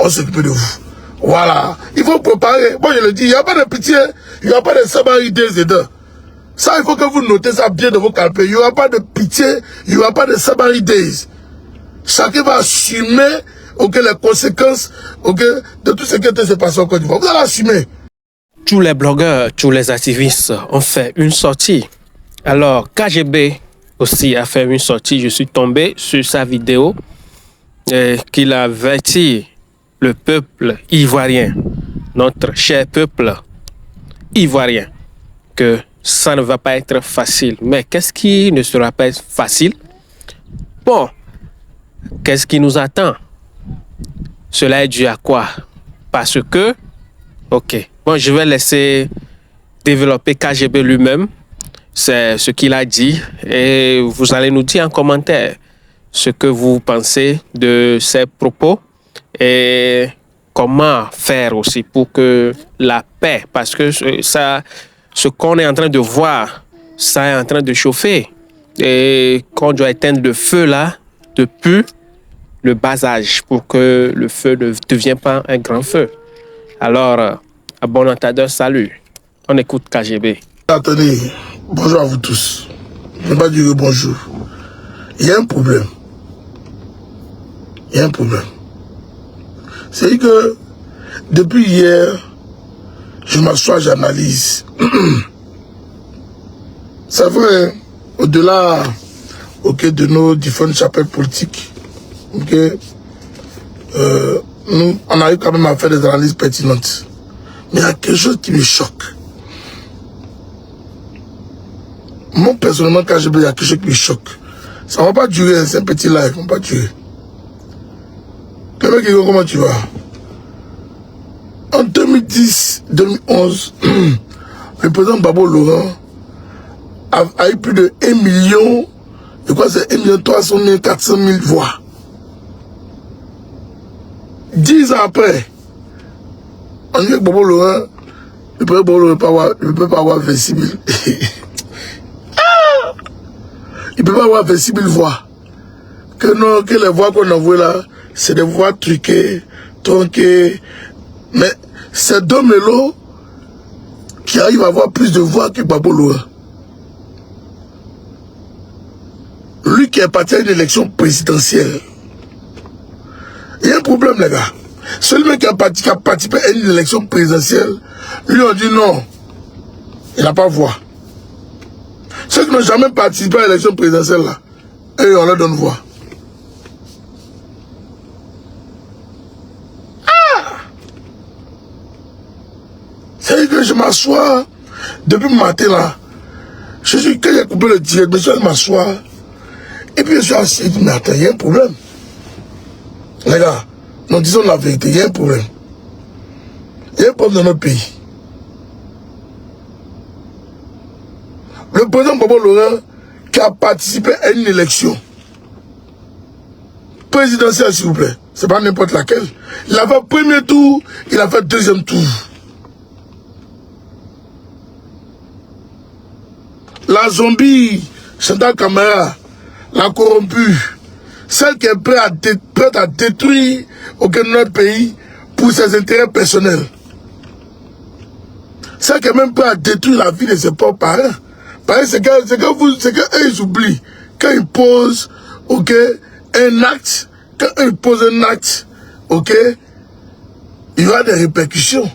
on s'occupe de vous. Voilà. Il faut préparer. Moi, je le dis, il n'y a pas de pitié, il n'y a pas de sabarités dedans. Ça, il faut que vous notez ça bien dans vos calepins. Il n'y aura pas de pitié, il n'y aura pas de sabarités. Chacun va assumer les conséquences de tout ce qui s'est passé en Côte d'Ivoire. Vous allez assumer. Tous les blogueurs, tous les activistes ont fait une sortie. Alors, KGB aussi a fait une sortie. Je suis tombé sur sa vidéo qu'il avertit le peuple ivoirien, notre cher peuple ivoirien, que ça ne va pas être facile. Mais qu'est-ce qui ne sera pas facile? Bon, qu'est-ce qui nous attend? Cela est dû à quoi? Parce que, ok, bon, je vais laisser développer KGB lui-même. C'est ce qu'il a dit et vous allez nous dire en commentaire ce que vous pensez de ses propos et comment faire aussi pour que la paix, parce que ça, ce qu'on est en train de voir, ça est en train de chauffer et qu'on doit éteindre le feu là depuis le bas âge pour que le feu ne devienne pas un grand feu. Alors, à bon entendeur, salut. On écoute KGB. Attendez, bonjour à vous tous. Je ne vais pas dire bonjour. Il y a un problème. Il y a un problème. C'est que depuis hier, je m'assois, j'analyse. C'est vrai, au-delà de nos différentes chapelles politiques, nous, on arrive quand même à faire des analyses pertinentes. Mais il y a quelque chose qui me choque. Moi, personnellement, quand il y a quelque chose qui me choque. Ça ne va pas durer, c'est un petit live, ça ne va pas durer. Comment tu vas? En 2010-2011, le président Gbagbo Laurent a eu plus de 1 million, je crois que c'est 1 300 000, 400 000 voix. 10 ans après, on dit que Gbagbo Laurent, le président Gbagbo Laurent ne peut pas avoir 26 000. Il ne peut pas avoir 26 000 voix. Que les voix qu'on envoie là, c'est des voix truquées, tronquées. Mais c'est Domelo qui arrive à avoir plus de voix que Gbagbo Laurent. Lui qui est parti à une élection présidentielle. Il y a un problème, les gars. Celui qui a participé à une élection présidentielle, lui on dit non, il n'a pas voix. Ceux qui n'ont jamais participé à l'élection présidentielle, là, et on leur donne voix. Ah! C'est que je m'assois depuis le matin, là. Quand j'ai coupé le direct, je suis allé m'asseoir. Et puis je suis assis, je dis, mais attends, il y a un problème. Les gars, nous disons la vérité, il y a un problème. Il y a un problème dans notre pays. Le président Gbagbo Laurent qui a participé à une élection présidentielle, s'il vous plaît, c'est pas n'importe laquelle. Il a fait premier tour, il a fait deuxième tour. La zombie, Chantal Camara, la corrompue, celle qui est prête à détruire notre pays pour ses intérêts personnels. Celle qui est même prête à détruire la vie de ses propres parents. C'est qu'eux ils oublient. Quand ils posent un acte, quand ils posent un acte, il y aura des répercussions.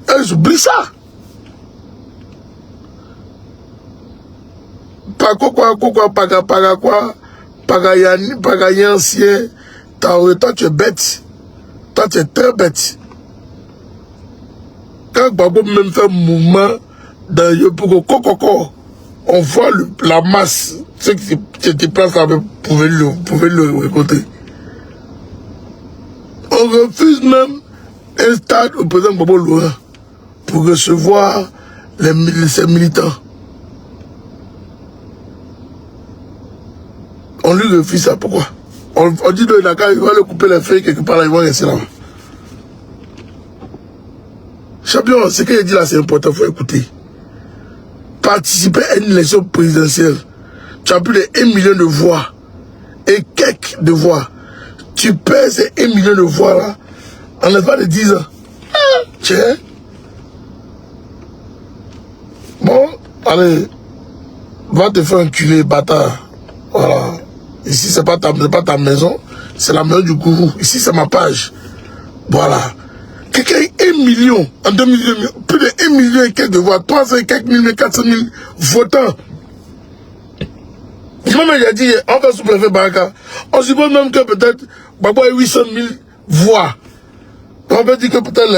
Ils oublient ça. Pagayancien, toi tu es bête. Toi tu es très bête. Quand Gbagbo même fait un mouvement, on voit la masse, ceux qui se déplacent là, pouvaient le rencontrer. On refuse même un stade au président Gbagbo Laurent pour recevoir ses militants. On lui refuse ça, pourquoi? On dit qu'il va le couper les feuilles quelque part là, ils vont rester là. Champion, ce qu'il dit là c'est important, il faut écouter. Participer à une élection présidentielle, tu as plus de 1 million de voix et quelques de voix. Tu perds ces 1 million de voix là, En l'espace de 10 ans. Tiens. Bon, allez. Va te faire enculer, bâtard. Voilà. Ici, c'est pas ta maison. C'est la maison du gourou. Ici, c'est ma page. Voilà. Quelqu'un a 1 million en 2002, plus de 1 million et quelques de voix, 300 et quelques mille, 400 000 votants. Moi-même, j'ai dit, on va sous-préfet Baraka. On suppose même que peut-être, Babo a 800 000 voix. On peut dire que peut-être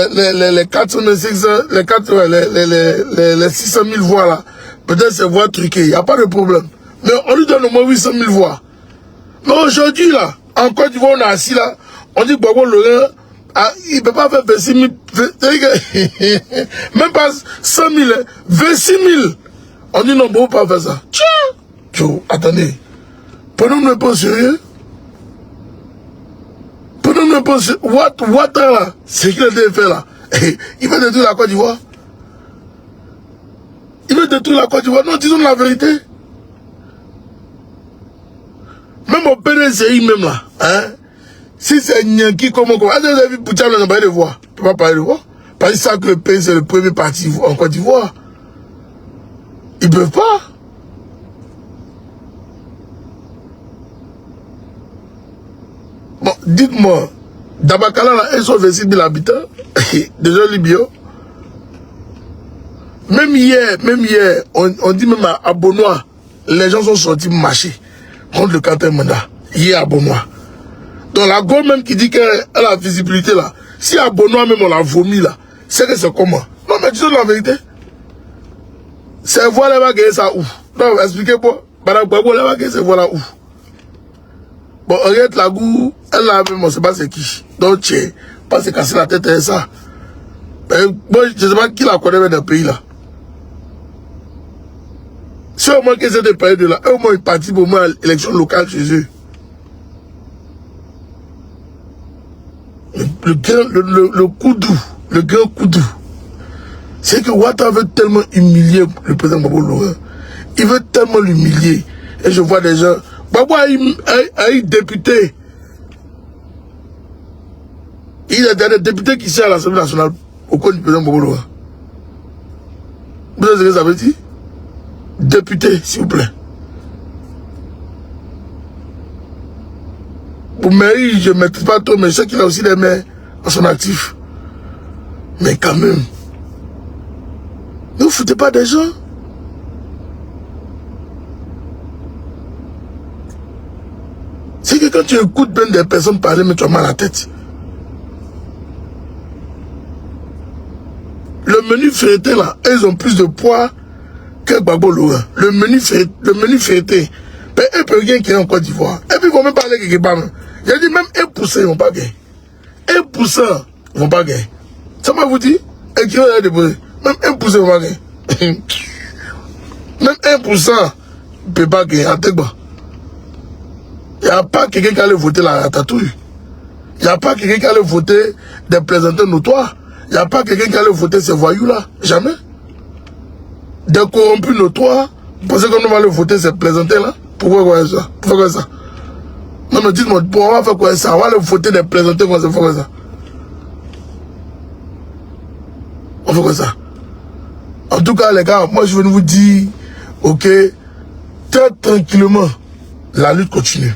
les 400 000, 600, les 600 000 voix là, peut-être c'est voix truquées. Il n'y a pas de problème. Mais on lui donne au moins 800 000 voix. Mais aujourd'hui là, en Côte d'Ivoire, on est assis là, on dit que Babo Laurent, il ne peut pas faire 26 000, même pas 100 000, 26 000. On dit non, Babo ne peut pas faire ça. Tiens, attendez. Prenons-nous un peu au sérieux. Prenons-nous un peu au sérieux. Ouattara là, c'est qu'il a fait là. Il veut détruire la Côte d'Ivoire. Il veut détruire la Côte d'Ivoire. Non, disons la vérité. Même au PDCI même là, hein. Si c'est Nyanki, comment, est-ce que vous avez vu Poutier n'a pas de voix? Il ne peut pas parler de voix. Parce que que le pays, c'est le premier parti en Côte d'Ivoire. Ils ne peuvent pas. Bon, dites-moi, Dabakala, là, ils sont 26 000 habitants, déjà Libyo. Même hier, on dit même à Bonois, les gens sont sortis marcher contre le quatrième mandat. Hier à Bonois. Donc la go même qui dit qu'elle a la visibilité là, si à Bonois même on l'a vomi là, c'est que c'est comment? Non mais disons la vérité. C'est voilà va gagner ça où? Non, expliquez-moi. Madame Babo, elle va gagner cette voix là où? Bon, regarde la goût, elle a même, on ne sait pas c'est qui. Donc, tu sais, pas se casser la tête et ça. Mais moi, je ne sais pas qui la connaît dans le pays là. Si au moins qu'ils aient des pays de là, au moins ils participent au moins à l'élection locale chez eux. Le coup doux, le grand coup doux, c'est que Ouattara veut tellement humilier le président Babo Laurent. Il veut tellement l'humilier. Et je vois des gens. Babo a eu député. Il y a des députés qui sont à l'Assemblée nationale au compte du président Babo Laurent. Vous savez ce que ça veut dire? Député, s'il vous plaît. Pour mairie, je ne maîtrise pas trop, mais je sais qu'il a aussi des maires à son actif. Mais quand même, ne vous foutez pas des gens. C'est que quand tu écoutes bien des personnes parler, mais tu as mal à la tête. Le menu feuilleté là, ils ont plus de poids que Babo Laurent. Le menu feuilleté, ben, eux peuvent rien qu'il y ait en Côte d'Ivoire. Et puis ils vont même parler quelque part. J'ai dit même 1% ils ne vont pas gagner. 1% ils ne vont pas gagner. Ça m'a vous dit? Et qui va déposer? Même 1% ils ne vont pas gagner. Même 1% ne peut pas gagner. Il n'y a pas quelqu'un qui allait voter la ratatouille. Il n'y a pas quelqu'un qui allait voter des plaisantins notoires. Il n'y a pas quelqu'un qui allait voter ces voyous-là. Jamais. Des corrompus notoires. Vous pensez qu'on va aller voter ces plaisantins-là? Pourquoi ça? Pourquoi ça? Non, mais dites-moi, on va faire quoi ça? On va aller voter des plaisantins comme ça. Pourquoi ça? On fait quoi ça? En tout cas, les gars, moi je veux vous dire, ok, très tranquillement, la lutte continue.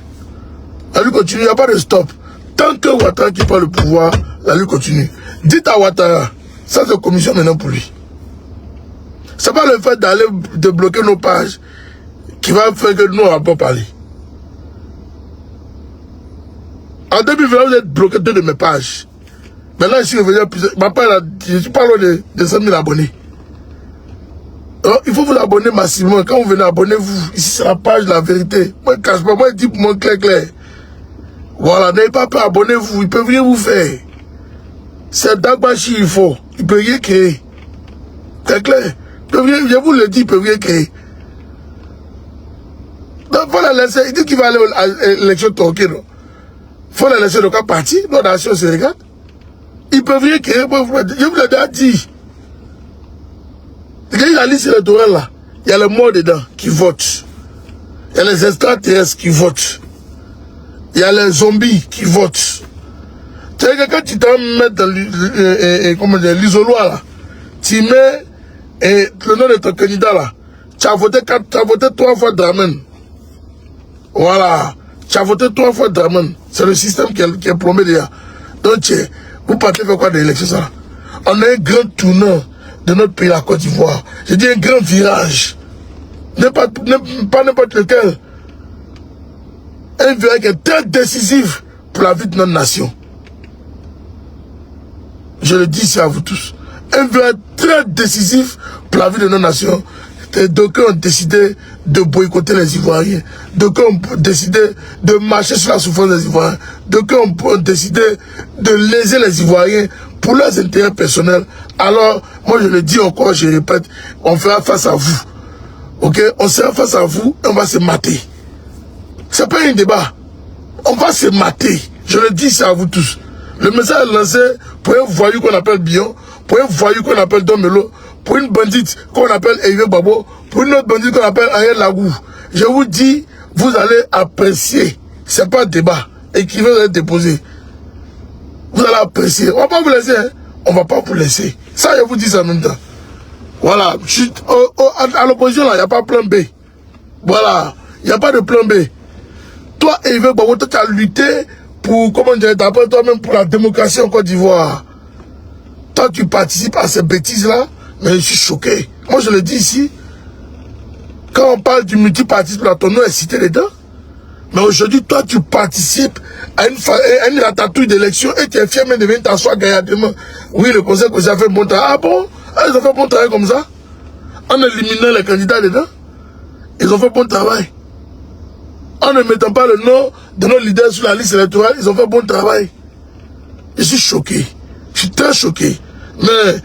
La lutte continue, il n'y a pas de stop. Tant que Ouattara qui prend le pouvoir, la lutte continue. Dites à Ouattara, ça c'est commission maintenant pour lui. C'est pas le fait d'aller de bloquer nos pages qui va faire que nous on va pas parler. En 2020, vous êtes bloqué 2 de mes pages. Maintenant, je suis revenu à plusieurs. Je suis pas loin de 100 000 abonnés. Alors, il faut vous abonner massivement. Quand vous venez, abonnez-vous. Ici, c'est la page de la vérité. Moi, je ne cache pas. Moi, je dis pour moi clair. Voilà, n'ayez pas peur, abonnez-vous. Ils peuvent rien vous faire. C'est Dagbashi, il faut. Ils ne peuvent rien créer. C'est clair. Je vous le dis, ils ne peuvent rien créer. Donc, il faut la laisser. Il dit qu'il va aller à l'élection torquée, non? Il faut la laisser le cas parti. Notre nation se regarde. Ils ne peuvent rien créer. Je vous l'ai déjà dit. Il y a la liste électorale là. Il y a les morts dedans qui votent. Il y a les extraterrestres qui votent. Il y a les zombies qui votent. C'est-à-dire que quand tu t'en mets dans l'isoloir là, tu mets le nom de ton candidat là, tu as voté 3 fois Draman. Voilà. Tu as voté 3 fois Draman. C'est le système qui est plombé déjà. Donc, vous partez faire quoi de l'élection ça? On a un grand tournant de notre pays, la Côte d'Ivoire. Je dis un grand virage. Pas n'importe lequel. Un virage qui est très décisif pour la vie de notre nation. Je le dis ici à vous tous. Un virage très décisif pour la vie de notre nation. D'aucuns ont décidé de boycotter les Ivoiriens. D'aucuns ont décidé de marcher sur la souffrance des Ivoiriens. D'aucuns ont décidé de léser les Ivoiriens pour leurs intérêts personnels. Alors, moi je le dis encore, je répète, on fera face à vous. Ok? On sera face à vous et on va se mater. C'est pas un débat. On va se mater. Je le dis ça à vous tous. Le message est lancé pour un voyou qu'on appelle Bion, pour un voyou qu'on appelle Domelo, pour une bandite qu'on appelle Eyve Babo, pour une autre bandite qu'on appelle Ariel Lagou. Je vous dis, vous allez apprécier. C'est pas un débat. Écrivez, vous allez déposer. Vous allez apprécier. On va pas vous laisser. Hein? On va pas vous laisser. Ça, je vous dis ça en même temps. Voilà. À l'opposition, là, il n'y a pas plan B. Voilà. Il n'y a pas de plan B. Toi, Eyve Babo, toi, tu as lutté pour, comment dire, d'après toi-même, pour la démocratie en Côte d'Ivoire. Toi, tu participes à ces bêtises-là. Mais je suis choqué. Moi, je le dis ici. Quand on parle du multipartisme, ton nom est cité dedans. Mais aujourd'hui, toi, tu participes à une ratatouille d'élection et tu es fier même de venir t'asseoir gaillardement. Oui, le conseil que ça fait bon travail. Ah bon? Ah, ils ont fait bon travail comme ça? En éliminant les candidats dedans? Ils ont fait bon travail. En ne mettant pas le nom de nos leaders sur la liste électorale, ils ont fait bon travail. Je suis choqué. Je suis très choqué. Mais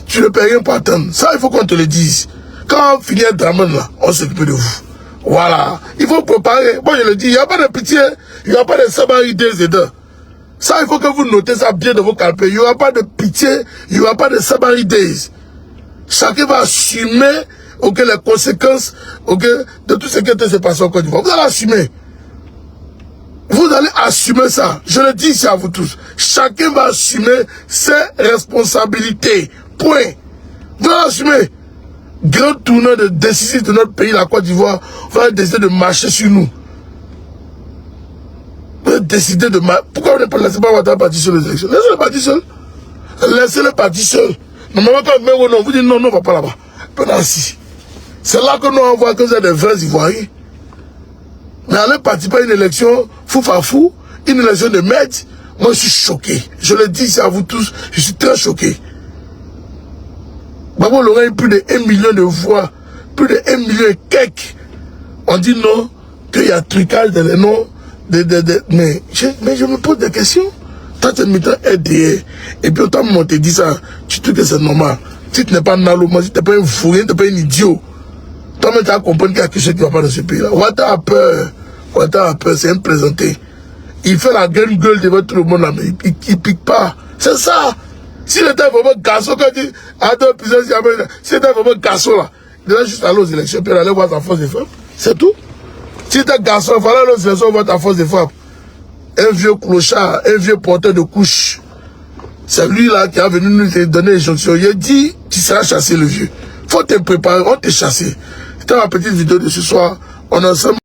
tu ne peux rien pour attendre. Ça, il faut qu'on te le dise. Quand on finit un Draman là, on s'occupe de vous. Voilà. Il faut préparer. Moi, je le dis, il n'y a pas de pitié. Il n'y a pas de Sabari Days dedans. Ça, il faut que vous notez ça bien dans vos calepins. Il n'y aura pas de pitié. Il n'y aura pas de Sabari Days. Chacun va assumer les conséquences de tout ce qui s'est passé en Côte d'Ivoire. Vous allez assumer. Vous allez assumer ça. Je le dis ici à vous tous. Chacun va assumer ses responsabilités. Point. Vous allez assumer. Grand tournant de décisif de notre pays, la Côte d'Ivoire, va décider de marcher sur nous. Vous allez décider de marcher. Pourquoi vous ne laissez pas votre parti seul les élections? Laissez le parti seul. Laissez le parti seul. Normalement, quand vous dites non, on ne va pas là-bas. C'est là que nous on voit que vous êtes des vrais Ivoiriens. Mais allez participer à une élection fou, une élection de merde, moi je suis choqué. Je le dis ici à vous tous, je suis très choqué. Babo Laurent a eu plus de 1 million de voix, plus de 1 million et quelques. On dit non, qu'il y a trucage dans les noms. Mais je me pose des questions. Toi tu es militant RDR, et puis autant on te dit ça, tu trouves que c'est normal. Si tu n'es pas nalo, si tu n'es pas un fou, tu n'es pas un idiot. Toi-même, tu as compris qu'il y a quelque chose qui ne va pas dans ce pays-là. Ouattara a peur. Ouattara a peur, c'est un présenté. Il fait la grande gueule devant tout le monde là, mais il ne pique pas. C'est ça. S'il était vraiment garçon, quand il dit, s'il était vraiment garçon là, il devait juste aller aux élections, puis aller voir sa force de frappe. C'est tout. S'il était garçon, il fallait aller aux élections, voir ta force de frappe. Un vieux clochard, un vieux porteur de couche. C'est lui là qui a venu nous donner les injonctions. Il a dit, tu seras chassé le vieux. Faut te préparer, on te chasser. C'était ma petite vidéo de ce soir. On a ensemble.